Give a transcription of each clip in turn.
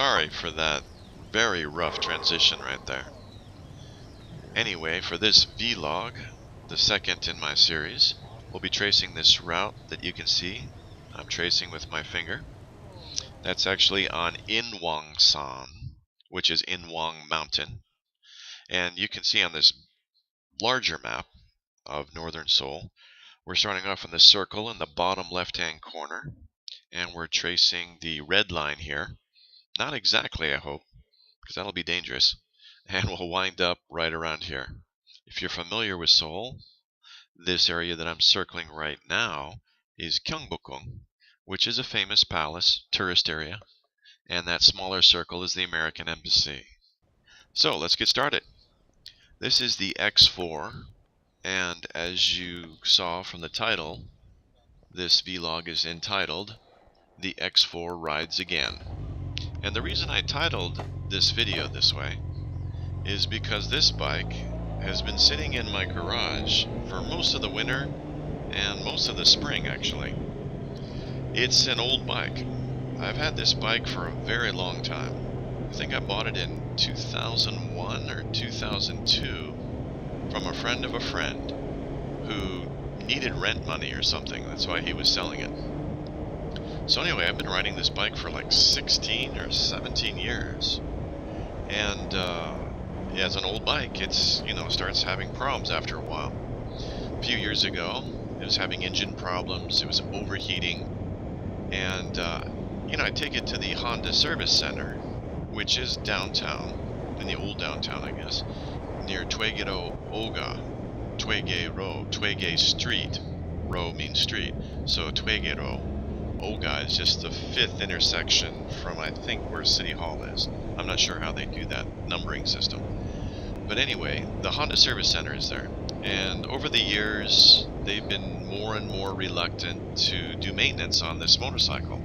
Sorry for that very rough transition right there. Anyway, for this vlog, the second in my series, we'll be tracing this route that you can see. I'm tracing with my finger. That's actually on Inwangsan, which is Inwang Mountain. And you can see on this larger map of northern Seoul, we're starting off in the circle in the bottom left-hand corner, and we're tracing the red line here. Not exactly, I hope, because that'll be dangerous. And we'll wind up right around here. If you're familiar with Seoul, this area that I'm circling right now is Gyeongbokgung, which is a famous palace, tourist area, and that smaller circle is the American Embassy. So let's get started. This is the X4, and as you saw from the title, this vlog is entitled The X4 Rides Again. And the reason I titled this video this way is because this bike has been sitting in my garage for most of the winter and most of the spring, actually. It's an old bike. I've had this bike for a very long time. I think I bought it in 2001 or 2002 from a friend of a friend who needed rent money or something. That's why he was selling it. So anyway, I've been riding this bike for like 16 or 17 years. And yeah, it's an old bike. It's, starts having problems after a while. A few years ago, it was having engine problems. It was overheating. And, I take it to the Honda Service Center, which is downtown, in the old downtown, I guess, near Twegero Oga. Twege Street. Ro means street. So Twegero Oga is just the 5th intersection from, I think, where City Hall is. I'm not sure how they do that numbering system. But anyway, the Honda Service Center is there. And over the years, they've been more and more reluctant to do maintenance on this motorcycle.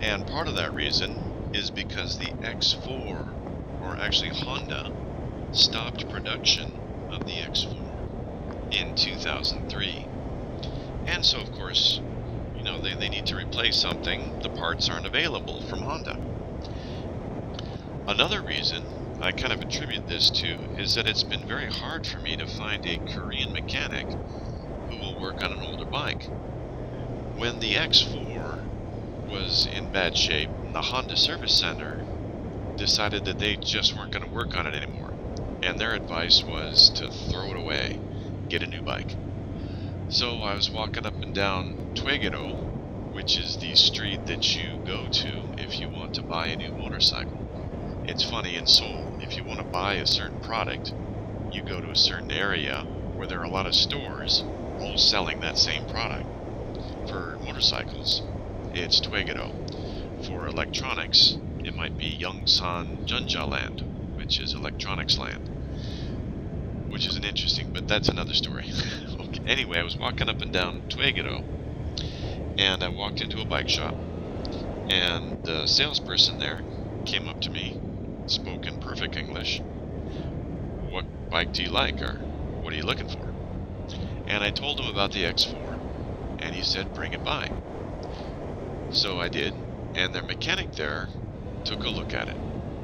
And part of that reason is because the X4, or actually Honda, stopped production of the X4 in 2003. And so, of course, they need to replace something. The parts aren't available from Honda. Another reason I kind of attribute this to is that it's been very hard for me to find a Korean mechanic who will work on an older bike. When the X4 was in bad shape, the Honda Service Center decided that they just weren't going to work on it anymore. And their advice was to throw it away, get a new bike. So I was walking up and down Twegero, which is the street that you go to if you want to buy a new motorcycle. It's funny, in Seoul, if you want to buy a certain product, you go to a certain area where there are a lot of stores all selling that same product. For motorcycles, it's Twegero. For electronics, it might be Yongsan Junjaland, which is electronics land. Which isn't interesting, but that's another story. Okay. Anyway, I was walking up and down Twegero, and I walked into a bike shop, and the salesperson there came up to me, spoke in perfect English. What bike do you like, or what are you looking for? And I told him about the X4, and he said, bring it by. So I did, and their mechanic there took a look at it.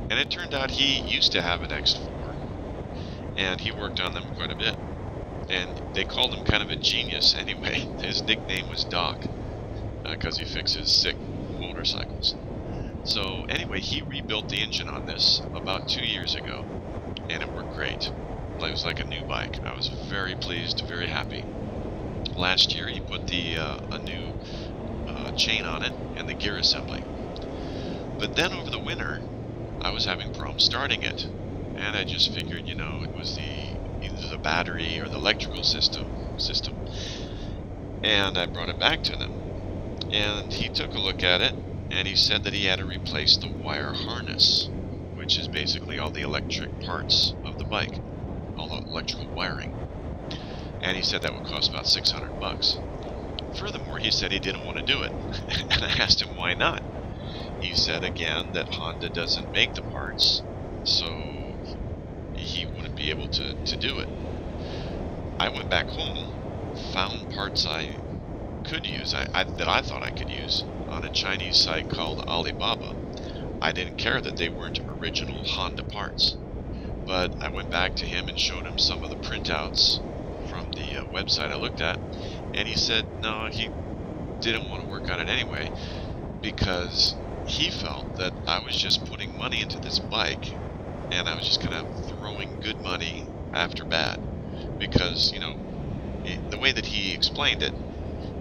And it turned out he used to have an X4, and he worked on them quite a bit. And they called him kind of a genius anyway. His nickname was Doc, because he fixes sick motorcycles. So anyway, he rebuilt the engine on this about 2 years ago, and it worked great. It was like a new bike. I was very pleased, very happy. Last year he put a new chain on it and the gear assembly. But then over the winter, I was having problems starting it, and I just figured, it was either the battery or the electrical system. And I brought it back to them, and he took a look at it, and he said that he had to replace the wire harness, which is basically all the electric parts of the bike, all the electrical wiring. And he said that would cost about $600. Furthermore, he said he didn't want to do it. And I asked him why not. He said again that Honda doesn't make the parts, so he wouldn't be able to do it. I went back home, found parts I could use, that I thought I could use, on a Chinese site called Alibaba, I didn't care that they weren't original Honda parts. But I went back to him and showed him some of the printouts from the website I looked at, and he said no, he didn't want to work on it anyway because he felt that I was just putting money into this bike and I was just kind of throwing good money after bad. Because, you know, the way that he explained it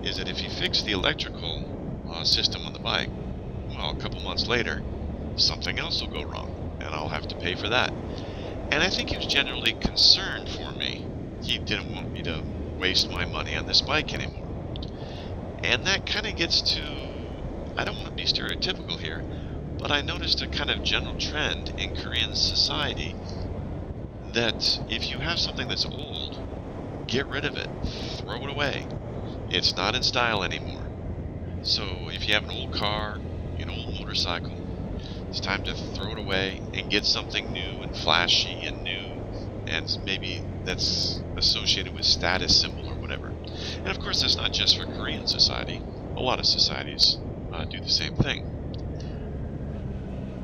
is that if you fix the electrical system on the bike, well, a couple months later, something else will go wrong, and I'll have to pay for that. And I think he was generally concerned for me. He didn't want me to waste my money on this bike anymore. And that kind of gets to, I don't want to be stereotypical here, but I noticed a kind of general trend in Korean society that if you have something that's old, get rid of it, throw it away. It's not in style anymore. So if you have an old car, an old motorcycle, it's time to throw it away and get something new and flashy and new, and maybe that's associated with status symbol or whatever. And of course that's not just for Korean society. A lot of societies do the same thing.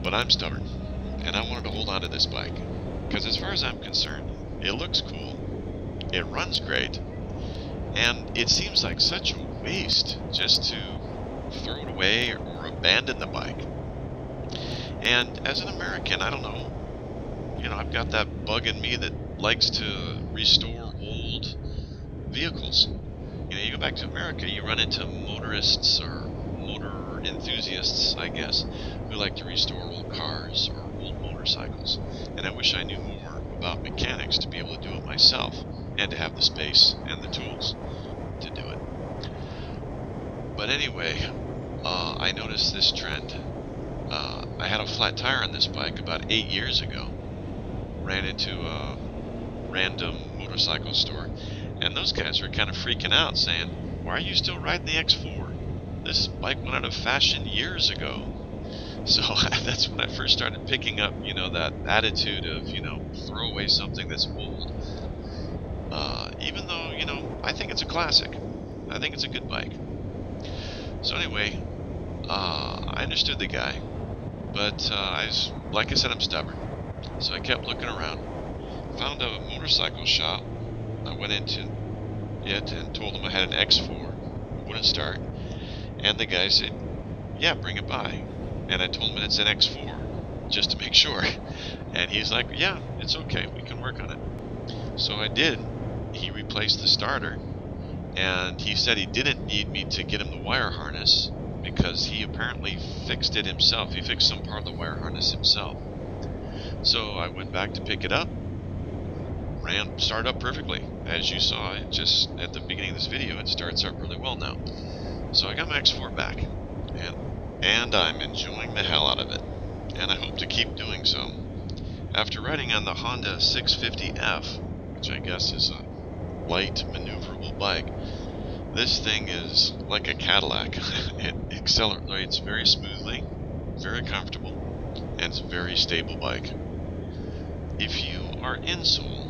But I'm stubborn, and I wanted to hold on to this bike, because as far as I'm concerned, it looks cool, it runs great, and it seems like such a waste just to throw it away or abandon the bike. And as an American, I don't know, I've got that bug in me that likes to restore old vehicles. You go back to America, you run into motorists or motor enthusiasts, I guess, who like to restore old cars or old motorcycles. And I wish I knew more about mechanics to be able to do it myself and to have the space and the tools to do it. But anyway, I noticed this trend. I had a flat tire on this bike about 8 years ago. Ran into a random motorcycle store, and those guys were kind of freaking out, saying, "Why are you still riding the X4? This bike went out of fashion years ago." So that's when I first started picking up, that attitude of, throw away something that's old. Even though, I think it's a classic. I think it's a good bike. So anyway, I understood the guy, but like I said, I'm stubborn. So I kept looking around, found a motorcycle shop. I went into it and told him I had an X4. It wouldn't start. And the guy said, "Yeah, bring it by." And I told him it's an X4, just to make sure. And he's like, "Yeah, it's okay, we can work on it." So I did. He replaced the starter, and he said he didn't need me to get him the wire harness because he apparently fixed it himself. He fixed some part of the wire harness himself. So I went back to pick it up, started up perfectly. As you saw, just at the beginning of this video, it starts up really well now. So I got my X4 back, and I'm enjoying the hell out of it, and I hope to keep doing so. After riding on the Honda 650F, which I guess is a light, maneuverable bike, this thing is like a Cadillac. It accelerates very smoothly, very comfortable, and it's a very stable bike. If you are in Seoul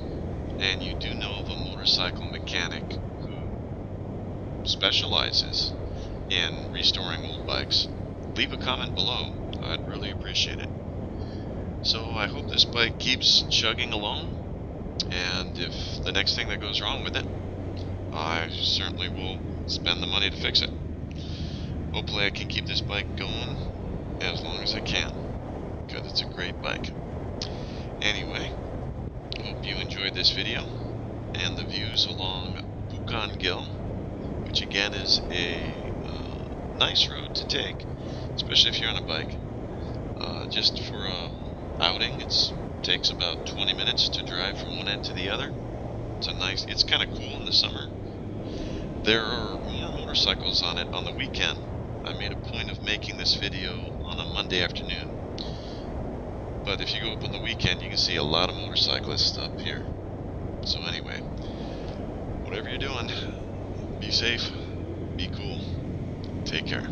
and you do know of a motorcycle mechanic who specializes in restoring old bikes, leave a comment below. I'd really appreciate it. So I hope this bike keeps chugging along, and if the next thing that goes wrong with it, I certainly will spend the money to fix it. Hopefully I can keep this bike going as long as I can, because it's a great bike. Anyway, hope you enjoyed this video and the views along Bukhan Gil, which again is a nice road to take, especially if you're on a bike. Just for a outing, it takes about 20 minutes to drive from one end to the other. It's kind of cool in the summer. There are more motorcycles on it on the weekend. I made a point of making this video on a Monday afternoon. But if you go up on the weekend, you can see a lot of motorcyclists up here. So anyway, whatever you're doing, be safe, be cool, take care.